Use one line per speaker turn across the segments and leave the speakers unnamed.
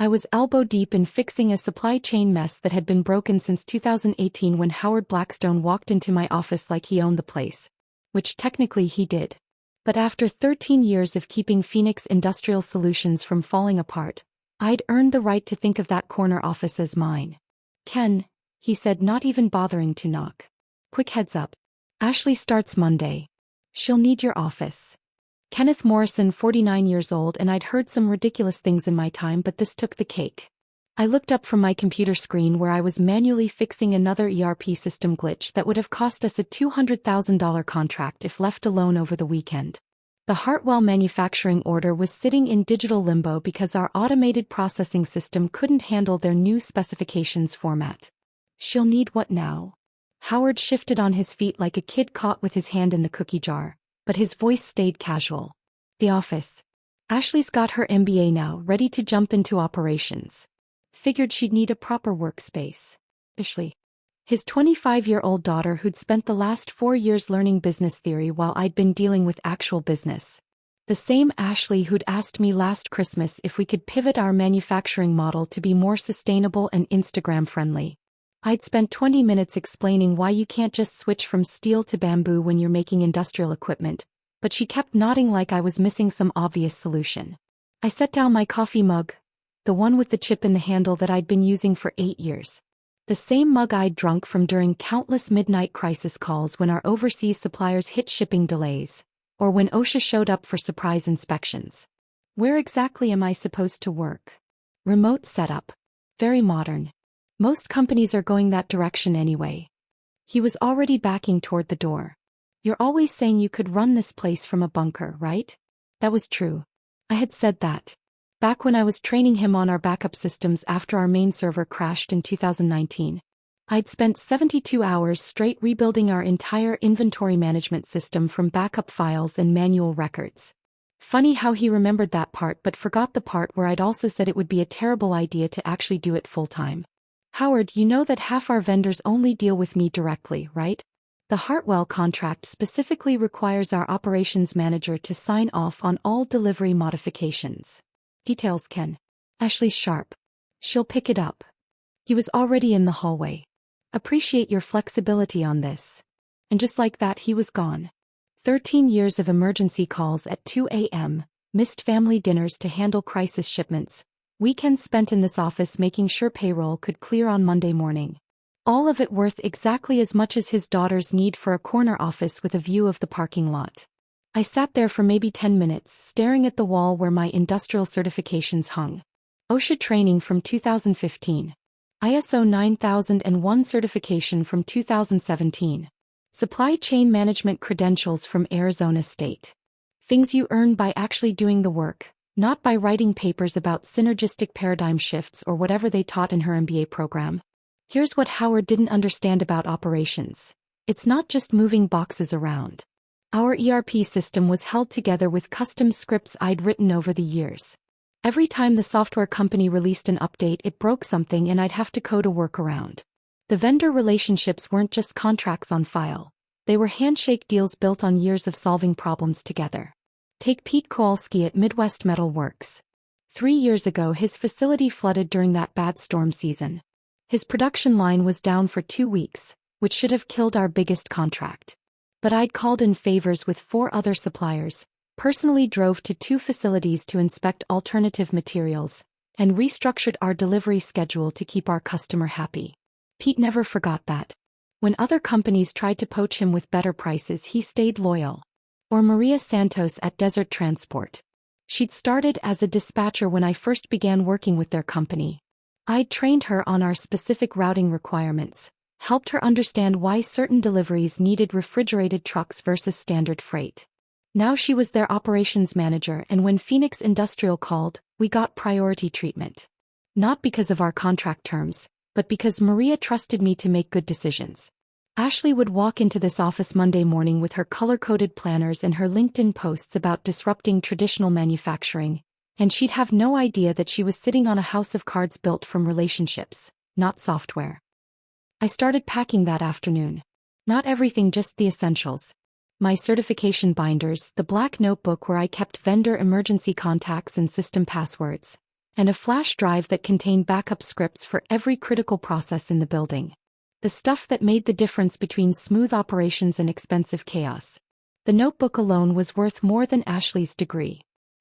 I was elbow deep in fixing a supply chain mess that had been broken since 2018 when Howard Blackstone walked into my office like he owned the place. Which technically he did. But after 13 years of keeping Phoenix Industrial Solutions from falling apart, I'd earned the right to think of that corner office as mine. Ken, he said, not even bothering to knock. Quick heads up. Ashley starts Monday. She'll need your office. Kenneth Morrison, 49 years old, and I'd heard some ridiculous things in my time, but this took the cake. I looked up from my computer screen where I was manually fixing another ERP system glitch that would have cost us a $200,000 contract if left alone over the weekend. The Hartwell manufacturing order was sitting in digital limbo because our automated processing system couldn't handle their new specifications format. She'll need what now? Howard shifted on his feet like a kid caught with his hand in the cookie jar, but his voice stayed casual. The office. Ashley's got her MBA now, ready to jump into operations. Figured she'd need a proper workspace. Ashley. His 25-year-old daughter who'd spent the last 4 years learning business theory while I'd been dealing with actual business. The same Ashley who'd asked me last Christmas if we could pivot our manufacturing model to be more sustainable and Instagram-friendly. I'd spent 20 minutes explaining why you can't just switch from steel to bamboo when you're making industrial equipment, but she kept nodding like I was missing some obvious solution. I set down my coffee mug, the one with the chip in the handle that I'd been using for 8 years. The same mug I'd drunk from during countless midnight crisis calls when our overseas suppliers hit shipping delays, or when OSHA showed up for surprise inspections. Where exactly am I supposed to work? Remote setup. Very modern. Most companies are going that direction anyway. He was already backing toward the door. You're always saying you could run this place from a bunker, right? That was true. I had said that. Back when I was training him on our backup systems after our main server crashed in 2019. I'd spent 72 hours straight rebuilding our entire inventory management system from backup files and manual records. Funny how he remembered that part but forgot the part where I'd also said it would be a terrible idea to actually do it full-time. Howard, you know that half our vendors only deal with me directly, right? The Hartwell contract specifically requires our operations manager to sign off on all delivery modifications. Details, Ken. Ashley's sharp. She'll pick it up. He was already in the hallway. Appreciate your flexibility on this. And just like that he was gone. 13 years of emergency calls at 2 a.m., missed family dinners to handle crisis shipments, weekends spent in this office making sure payroll could clear on Monday morning. All of it worth exactly as much as his daughter's need for a corner office with a view of the parking lot. I sat there for maybe 10 minutes, staring at the wall where my industrial certifications hung. OSHA training from 2015. ISO 9001 certification from 2017. Supply chain management credentials from Arizona State. Things you earn by actually doing the work, not by writing papers about synergistic paradigm shifts or whatever they taught in her MBA program. Here's what Howard didn't understand about operations. It's not just moving boxes around. Our ERP system was held together with custom scripts I'd written over the years. Every time the software company released an update, it broke something and I'd have to code a workaround. The vendor relationships weren't just contracts on file. They were handshake deals built on years of solving problems together. Take Pete Kowalski at Midwest Metal Works. 3 years ago his facility flooded during that bad storm season. His production line was down for 2 weeks, which should have killed our biggest contract. But I'd called in favors with 4 other suppliers, personally drove to 2 facilities to inspect alternative materials, and restructured our delivery schedule to keep our customer happy. Pete never forgot that. When other companies tried to poach him with better prices, he stayed loyal. Or Maria Santos at Desert Transport. She'd started as a dispatcher when I first began working with their company. I'd trained her on our specific routing requirements, helped her understand why certain deliveries needed refrigerated trucks versus standard freight. Now she was their operations manager, and when Phoenix Industrial called, we got priority treatment. Not because of our contract terms, but because Maria trusted me to make good decisions. Ashley would walk into this office Monday morning with her color-coded planners and her LinkedIn posts about disrupting traditional manufacturing, and she'd have no idea that she was sitting on a house of cards built from relationships, not software. I started packing that afternoon. Not everything, just the essentials. My certification binders, the black notebook where I kept vendor emergency contacts and system passwords, and a flash drive that contained backup scripts for every critical process in the building. The stuff that made the difference between smooth operations and expensive chaos. The notebook alone was worth more than Ashley's degree.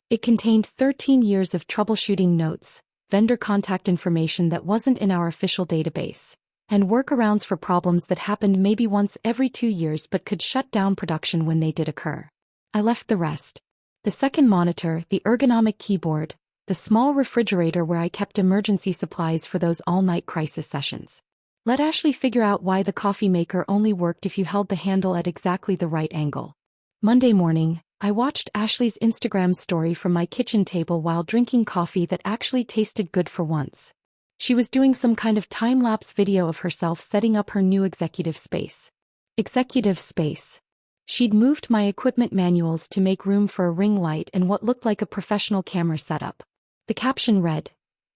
It contained 13 years of troubleshooting notes, vendor contact information that wasn't in our official database, and workarounds for problems that happened maybe once every 2 years but could shut down production when they did occur. I left the rest. The second monitor, the ergonomic keyboard, the small refrigerator where I kept emergency supplies for those all-night crisis sessions. Let Ashley figure out why the coffee maker only worked if you held the handle at exactly the right angle. Monday morning, I watched Ashley's Instagram story from my kitchen table while drinking coffee that actually tasted good for once. She was doing some kind of time-lapse video of herself setting up her new executive space. Executive space. She'd moved my equipment manuals to make room for a ring light and what looked like a professional camera setup. The caption read,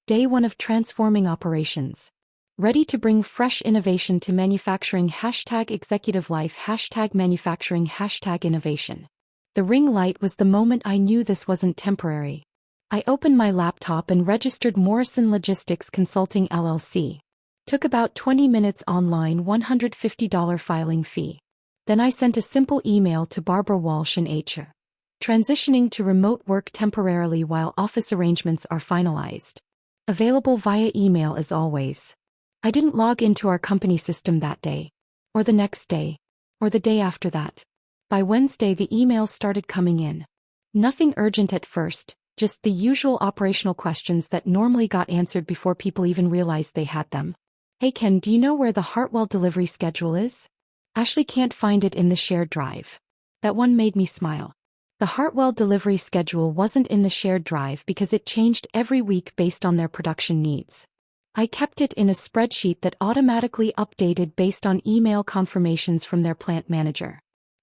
"Day 1 of transforming operations. Ready to bring fresh innovation to manufacturing #executive life #manufacturing #innovation." The ring light was the moment I knew this wasn't temporary. I opened my laptop and registered Morrison Logistics Consulting LLC. Took about 20 minutes online, $150 filing fee. Then I sent a simple email to Barbara Walsh and HR. Transitioning to remote work temporarily while office arrangements are finalized. Available via email as always. I didn't log into our company system that day. Or the next day. Or the day after that. By Wednesday the emails started coming in. Nothing urgent at first, just the usual operational questions that normally got answered before people even realized they had them. "Hey Ken, do you know where the Hartwell delivery schedule is? Ashley can't find it in the shared drive." That one made me smile. The Hartwell delivery schedule wasn't in the shared drive because it changed every week based on their production needs. I kept it in a spreadsheet that automatically updated based on email confirmations from their plant manager.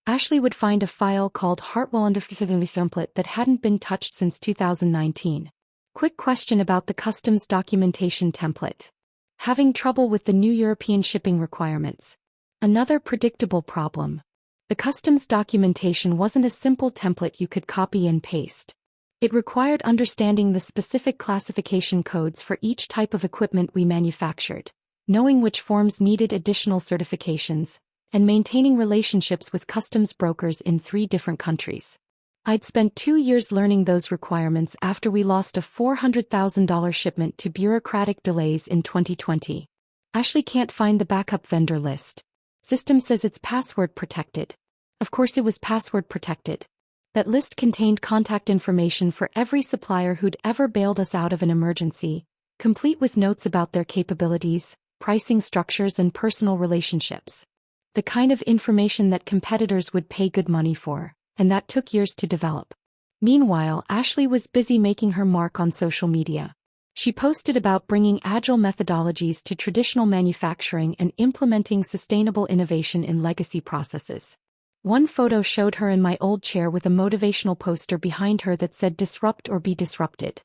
Ashley would find a file called Hartwell template that hadn't been touched since 2019. Quick question about the customs documentation template. Having trouble with the new European shipping requirements. Another predictable problem. The customs documentation wasn't a simple template you could copy and paste. It required understanding the specific classification codes for each type of equipment we manufactured, knowing which forms needed additional certifications, and maintaining relationships with customs brokers in 3 different countries. I'd spent 2 years learning those requirements after we lost a $400,000 shipment to bureaucratic delays in 2020. Ashley can't find the backup vendor list. System says it's password protected. Of course it was password protected. That list contained contact information for every supplier who'd ever bailed us out of an emergency, complete with notes about their capabilities, pricing structures and personal relationships. The kind of information that competitors would pay good money for, and that took years to develop. Meanwhile, Ashley was busy making her mark on social media. She posted about bringing agile methodologies to traditional manufacturing and implementing sustainable innovation in legacy processes. One photo showed her in my old chair with a motivational poster behind her that said "Disrupt or be disrupted."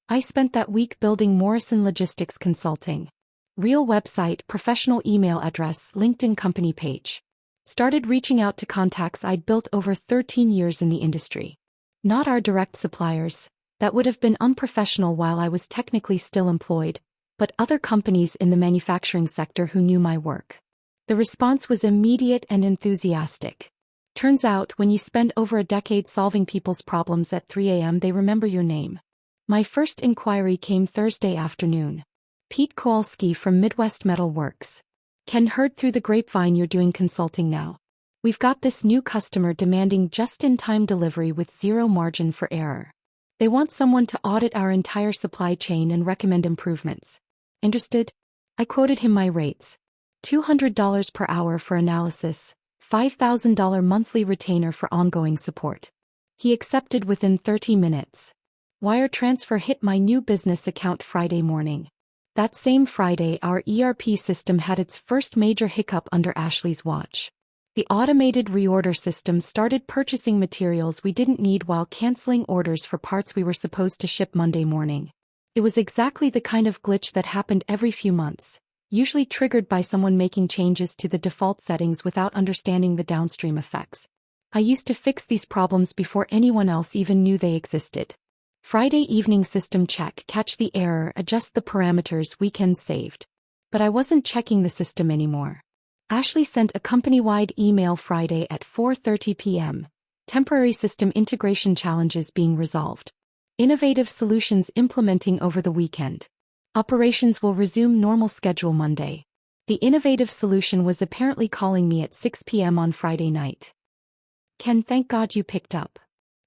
I spent that week building Morrison Logistics Consulting. Real website, professional email address, LinkedIn company page. Started reaching out to contacts I'd built over 13 years in the industry. Not our direct suppliers, that would have been unprofessional while I was technically still employed, but other companies in the manufacturing sector who knew my work. The response was immediate and enthusiastic. Turns out, when you spend over a decade solving people's problems at 3 a.m., they remember your name. My first inquiry came Thursday afternoon. Pete Kowalski from Midwest Metal Works. "Ken, heard through the grapevine you're doing consulting now. We've got this new customer demanding just-in-time delivery with zero margin for error. They want someone to audit our entire supply chain and recommend improvements. Interested?" I quoted him my rates. $200 per hour for analysis, $5,000 monthly retainer for ongoing support. He accepted within 30 minutes. Wire transfer hit my new business account Friday morning. That same Friday, our ERP system had its first major hiccup under Ashley's watch. The automated reorder system started purchasing materials we didn't need while canceling orders for parts we were supposed to ship Monday morning. It was exactly the kind of glitch that happened every few months, usually triggered by someone making changes to the default settings without understanding the downstream effects. I used to fix these problems before anyone else even knew they existed. Friday evening system check, catch the error, adjust the parameters, weekend saved. But I wasn't checking the system anymore. Ashley sent a company-wide email Friday at 4:30 p.m. Temporary system integration challenges being resolved. Innovative solutions implementing over the weekend. Operations will resume normal schedule Monday. The innovative solution was apparently calling me at 6 p.m. on Friday night. Ken, thank God you picked up.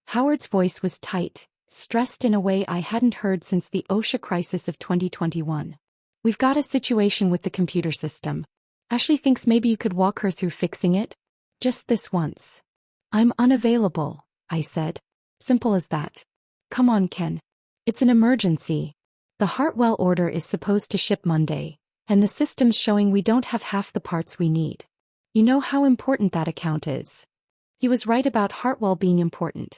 Howard's voice was tight, stressed in a way I hadn't heard since the OSHA crisis of 2021. We've got a situation with the computer system. Ashley thinks maybe you could walk her through fixing it. Just this once. I'm unavailable, I said. Simple as that. Come on, Ken. It's an emergency. The Hartwell order is supposed to ship Monday, and the system's showing we don't have half the parts we need. You know how important that account is. He was right about Hartwell being important.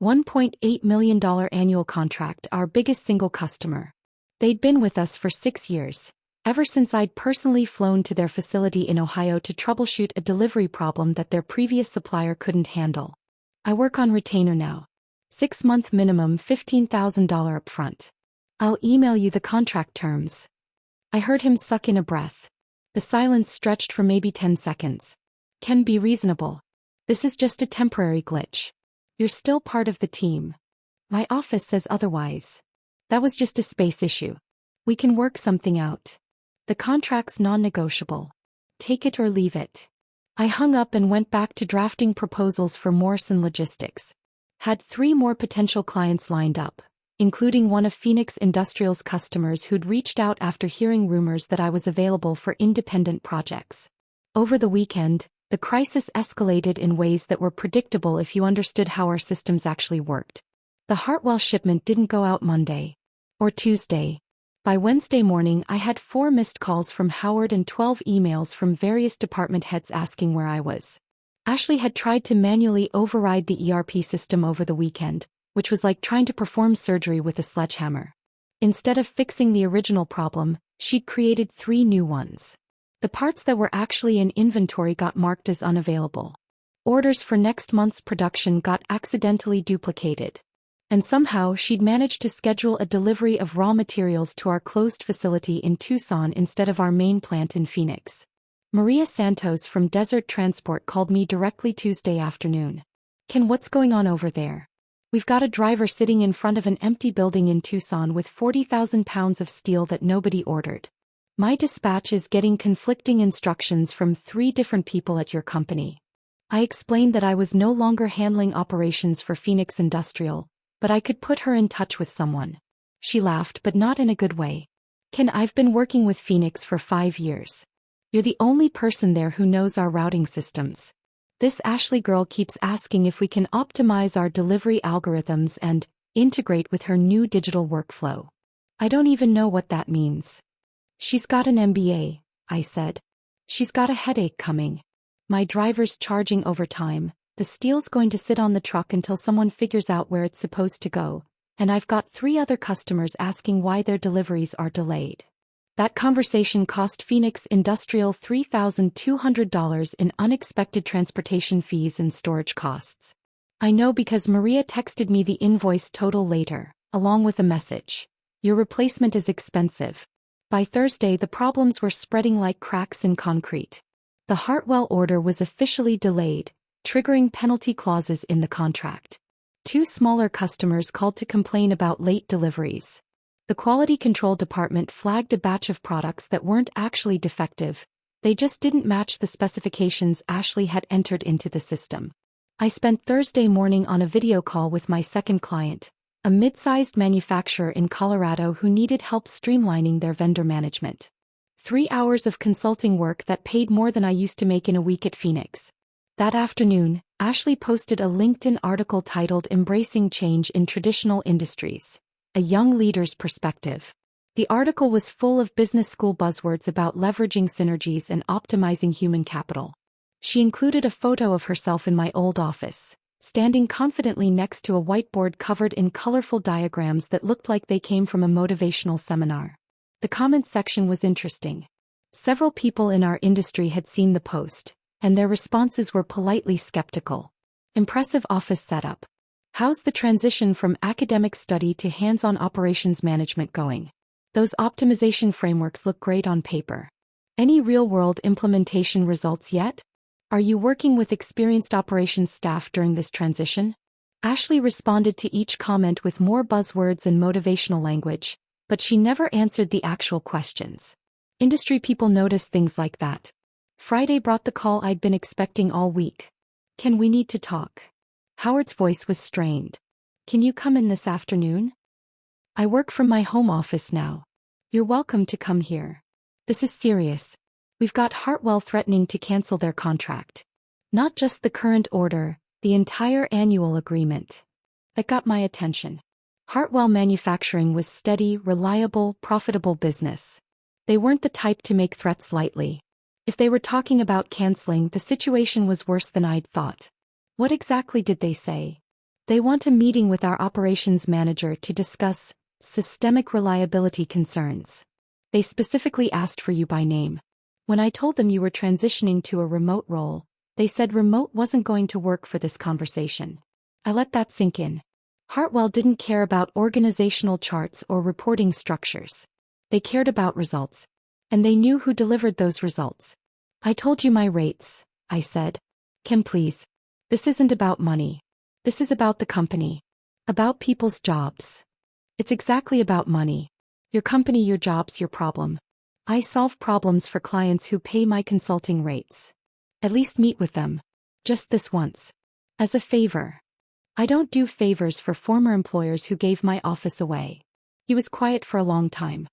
$1.8 million annual contract, our biggest single customer. They'd been with us for 6 years, ever since I'd personally flown to their facility in Ohio to troubleshoot a delivery problem that their previous supplier couldn't handle. I work on retainer now. 6-month minimum, $15,000 upfront. I'll email you the contract terms. I heard him suck in a breath. The silence stretched for maybe 10 seconds. Ken, be reasonable. This is just a temporary glitch. You're still part of the team. My office says otherwise. That was just a space issue. We can work something out. The contract's non-negotiable. Take it or leave it. I hung up and went back to drafting proposals for Morrison Logistics. Had 3 more potential clients lined up, including one of Phoenix Industrial's customers who'd reached out after hearing rumors that I was available for independent projects. Over the weekend, the crisis escalated in ways that were predictable if you understood how our systems actually worked. The Hartwell shipment didn't go out Monday or Tuesday. By Wednesday morning, I had 4 missed calls from Howard and 12 emails from various department heads asking where I was. Ashley had tried to manually override the ERP system over the weekend, which was like trying to perform surgery with a sledgehammer. Instead of fixing the original problem, she'd created 3 new ones. The parts that were actually in inventory got marked as unavailable. Orders for next month's production got accidentally duplicated. And somehow she'd managed to schedule a delivery of raw materials to our closed facility in Tucson instead of our main plant in Phoenix. Maria Santos from Desert Transport called me directly Tuesday afternoon. Ken, what's going on over there? We've got a driver sitting in front of an empty building in Tucson with 40,000 pounds of steel that nobody ordered. My dispatch is getting conflicting instructions from 3 different people at your company. I explained that I was no longer handling operations for Phoenix Industrial, but I could put her in touch with someone. She laughed, but not in a good way. Ken, I've been working with Phoenix for 5 years. You're the only person there who knows our routing systems. This Ashley girl keeps asking if we can optimize our delivery algorithms and integrate with her new digital workflow. I don't even know what that means. She's got an MBA, I said. She's got a headache coming. My driver's charging overtime, the steel's going to sit on the truck until someone figures out where it's supposed to go, and I've got 3 other customers asking why their deliveries are delayed. That conversation cost Phoenix Industrial $3,200 in unexpected transportation fees and storage costs. I know because Maria texted me the invoice total later, along with a message. Your replacement is expensive. By Thursday, the problems were spreading like cracks in concrete. The Hartwell order was officially delayed, triggering penalty clauses in the contract. 2 smaller customers called to complain about late deliveries. The quality control department flagged a batch of products that weren't actually defective, they just didn't match the specifications Ashley had entered into the system. I spent Thursday morning on a video call with my second client, a mid-sized manufacturer in Colorado who needed help streamlining their vendor management. 3 hours of consulting work that paid more than I used to make in a week at Phoenix. That afternoon, Ashley posted a LinkedIn article titled Embracing Change in Traditional Industries, a Young Leader's Perspective. The article was full of business school buzzwords about leveraging synergies and optimizing human capital. She included a photo of herself in my old office, standing confidently next to a whiteboard covered in colorful diagrams that looked like they came from a motivational seminar. The comments section was interesting. Several people in our industry had seen the post, and their responses were politely skeptical. Impressive office setup. How's the transition from academic study to hands-on operations management going? Those optimization frameworks look great on paper. Any real-world implementation results yet? Are you working with experienced operations staff during this transition? Ashley responded to each comment with more buzzwords and motivational language, but she never answered the actual questions. Industry people notice things like that. Friday brought the call I'd been expecting all week. Can we need to talk? Howard's voice was strained. Can you come in this afternoon? I work from my home office now. You're welcome to come here. This is serious. We've got Hartwell threatening to cancel their contract. Not just the current order, the entire annual agreement. That got my attention. Hartwell Manufacturing was steady, reliable, profitable business. They weren't the type to make threats lightly. If they were talking about canceling, the situation was worse than I'd thought. What exactly did they say? They want a meeting with our operations manager to discuss systemic reliability concerns. They specifically asked for you by name. When I told them you were transitioning to a remote role, they said remote wasn't going to work for this conversation. I let that sink in. Hartwell didn't care about organizational charts or reporting structures. They cared about results. And they knew who delivered those results. I told you my rates, I said. Ken, please. This isn't about money. This is about the company. About people's jobs. It's exactly about money. Your company, your jobs, your problem. I solve problems for clients who pay my consulting rates. At least meet with them. Just this once. As a favor. I don't do favors for former employers who gave my office away. He was quiet for a long time.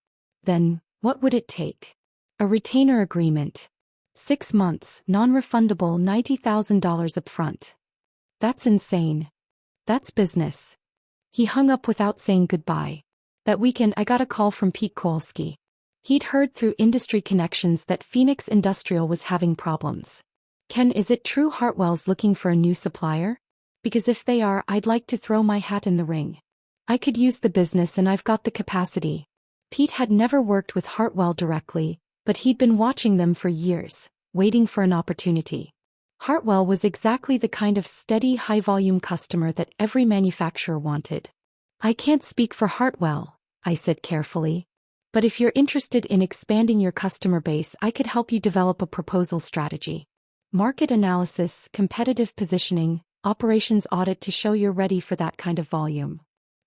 Then, what would it take? A retainer agreement. 6 months, non-refundable $90,000 upfront. That's insane. That's business. He hung up without saying goodbye. That weekend I got a call from Pete Kowalski. He'd heard through industry connections that Phoenix Industrial was having problems. Ken, is it true Hartwell's looking for a new supplier? Because if they are, I'd like to throw my hat in the ring. I could use the business and I've got the capacity. Pete had never worked with Hartwell directly, but he'd been watching them for years, waiting for an opportunity. Hartwell was exactly the kind of steady, high-volume customer that every manufacturer wanted. I can't speak for Hartwell, I said carefully. But if you're interested in expanding your customer base, I could help you develop a proposal strategy. Market analysis, competitive positioning, operations audit to show you're ready for that kind of volume.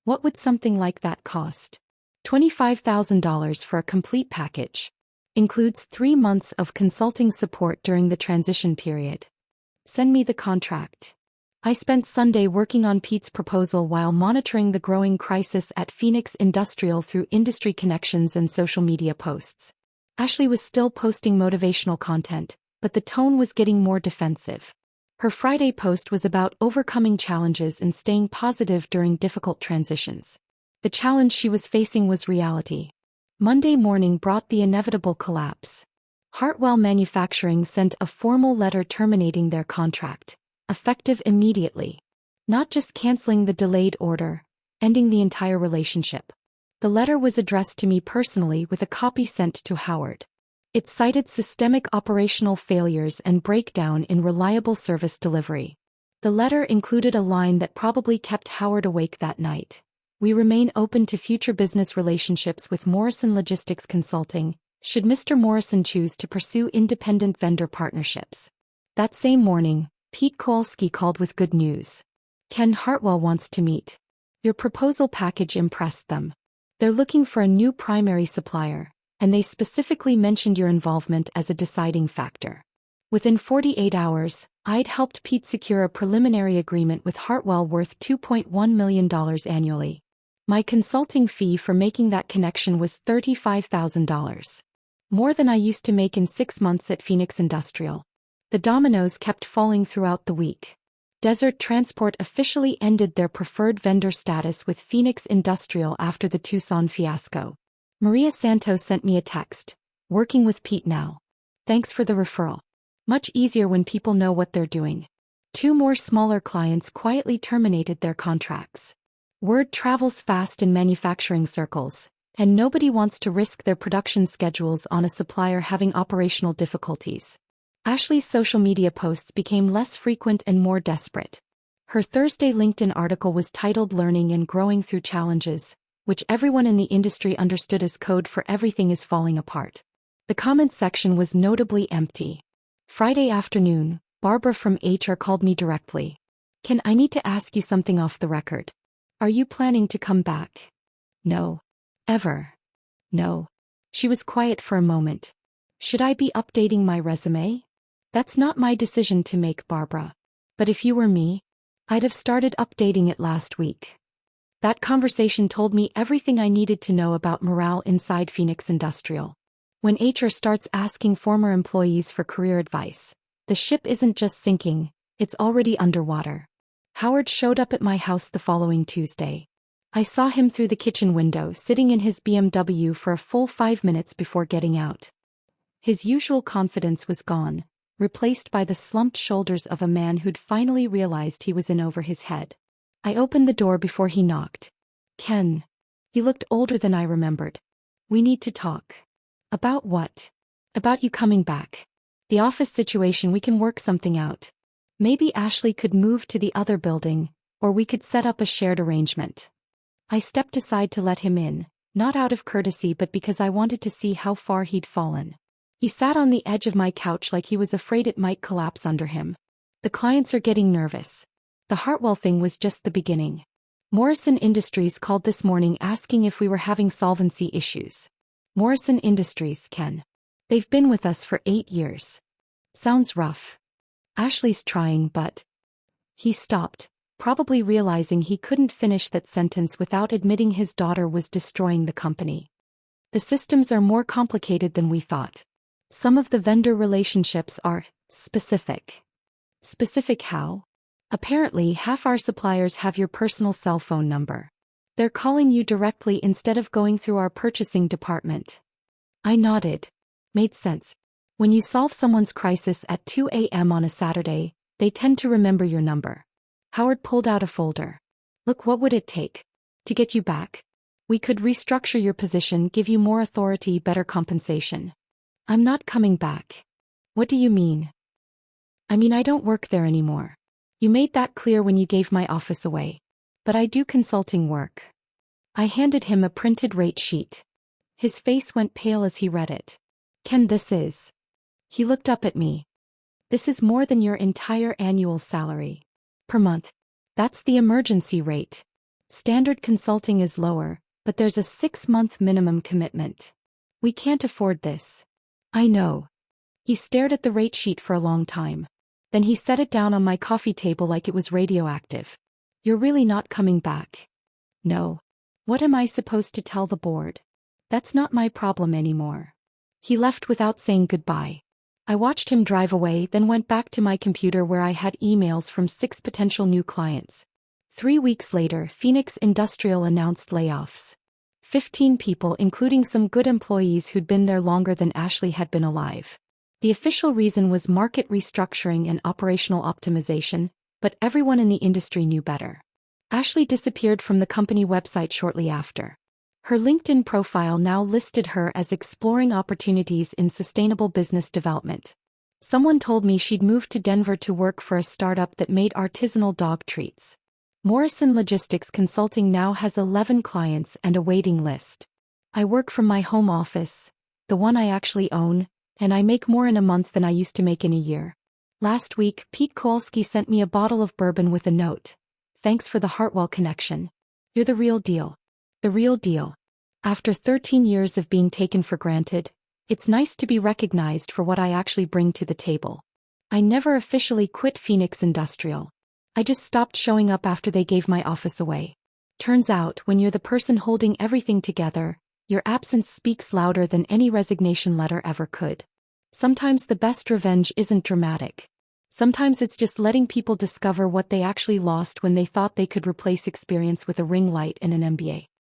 What would something like that cost? $25,000 for a complete package. Includes 3 months of consulting support during the transition period. Send me the contract. I spent Sunday working on Pete's proposal while monitoring the growing crisis at Phoenix Industrial through industry connections and social media posts. Ashley was still posting motivational content, but the tone was getting more defensive. Her Friday post was about overcoming challenges and staying positive during difficult transitions. The challenge she was facing was reality. Monday morning brought the inevitable collapse. Hartwell Manufacturing sent a formal letter terminating their contract, effective immediately. Not just canceling the delayed order, ending the entire relationship. The letter was addressed to me personally with a copy sent to Howard. It cited systemic operational failures and breakdown in reliable service delivery. The letter included a line that probably kept Howard awake that night. We remain open to future business relationships with Morrison Logistics Consulting, should Mr. Morrison choose to pursue independent vendor partnerships. That same morning, Pete Kowalski called with good news. Ken, Hartwell wants to meet. Your proposal package impressed them. They're looking for a new primary supplier, and they specifically mentioned your involvement as a deciding factor. Within 48 hours, I'd helped Pete secure a preliminary agreement with Hartwell worth $2.1 million annually. My consulting fee for making that connection was $35,000. More than I used to make in 6 months at Phoenix Industrial. The dominoes kept falling throughout the week. Desert Transport officially ended their preferred vendor status with Phoenix Industrial after the Tucson fiasco. Maria Santos sent me a text. Working with Pete now. Thanks for the referral. Much easier when people know what they're doing. 2 more smaller clients quietly terminated their contracts. Word travels fast in manufacturing circles, and nobody wants to risk their production schedules on a supplier having operational difficulties. Ashley's social media posts became less frequent and more desperate. Her Thursday LinkedIn article was titled Learning and Growing Through Challenges, which everyone in the industry understood as code for everything is falling apart. The comments section was notably empty. Friday afternoon, Barbara from HR called me directly. "Can I need to ask you something off the record? Are you planning to come back?" "No. Ever." "No." She was quiet for a moment. "Should I be updating my resume?" "That's not my decision to make, Barbara. But if you were me, I'd have started updating it last week." That conversation told me everything I needed to know about morale inside Phoenix Industrial. When HR starts asking former employees for career advice, the ship isn't just sinking, it's already underwater. Howard showed up at my house the following Tuesday. I saw him through the kitchen window sitting in his BMW for a full 5 minutes before getting out. His usual confidence was gone, replaced by the slumped shoulders of a man who'd finally realized he was in over his head. I opened the door before he knocked. "Ken." He looked older than I remembered. "We need to talk." "About what?" "About you coming back. The office situation, we can work something out. Maybe Ashley could move to the other building, or we could set up a shared arrangement." I stepped aside to let him in, not out of courtesy but because I wanted to see how far he'd fallen. He sat on the edge of my couch like he was afraid it might collapse under him. "The clients are getting nervous. The Hartwell thing was just the beginning. Morrison Industries called this morning asking if we were having solvency issues." "Morrison Industries, Ken. They've been with us for 8 years. Sounds rough." "Ashley's trying, but..." He stopped, probably realizing he couldn't finish that sentence without admitting his daughter was destroying the company. "The systems are more complicated than we thought. Some of the vendor relationships are specific." "Specific how?" "Apparently half our suppliers have your personal cell phone number. They're calling you directly instead of going through our purchasing department." I nodded. Made sense. When you solve someone's crisis at 2 a.m. on a Saturday, they tend to remember your number. Howard pulled out a folder. "Look, what would it take to get you back? We could restructure your position, give you more authority, better compensation." "I'm not coming back." "What do you mean?" "I mean I don't work there anymore. You made that clear when you gave my office away. But I do consulting work." I handed him a printed rate sheet. His face went pale as he read it. "Ken, this is..." He looked up at me. "This is more than your entire annual salary. Per month. That's the emergency rate. Standard consulting is lower, but there's a 6-month minimum commitment. We can't afford this." "I know." He stared at the rate sheet for a long time. Then he set it down on my coffee table like it was radioactive. "You're really not coming back?" "No." "What am I supposed to tell the board?" "That's not my problem anymore." He left without saying goodbye. I watched him drive away, then went back to my computer where I had emails from 6 potential new clients. 3 weeks later, Phoenix Industrial announced layoffs. 15 people, including some good employees who'd been there longer than Ashley had been alive. The official reason was market restructuring and operational optimization, but everyone in the industry knew better. Ashley disappeared from the company website shortly after. Her LinkedIn profile now listed her as exploring opportunities in sustainable business development. Someone told me she'd moved to Denver to work for a startup that made artisanal dog treats. Morrison Logistics Consulting now has 11 clients and a waiting list. I work from my home office, the one I actually own, and I make more in a month than I used to make in a year. Last week, Pete Kowalski sent me a bottle of bourbon with a note. "Thanks for the Hartwell connection. You're the real deal." The real deal. After 13 years of being taken for granted, it's nice to be recognized for what I actually bring to the table. I never officially quit Phoenix Industrial. I just stopped showing up after they gave my office away. Turns out, when you're the person holding everything together, your absence speaks louder than any resignation letter ever could. Sometimes the best revenge isn't dramatic. Sometimes it's just letting people discover what they actually lost when they thought they could replace experience with a ring light and an MBA.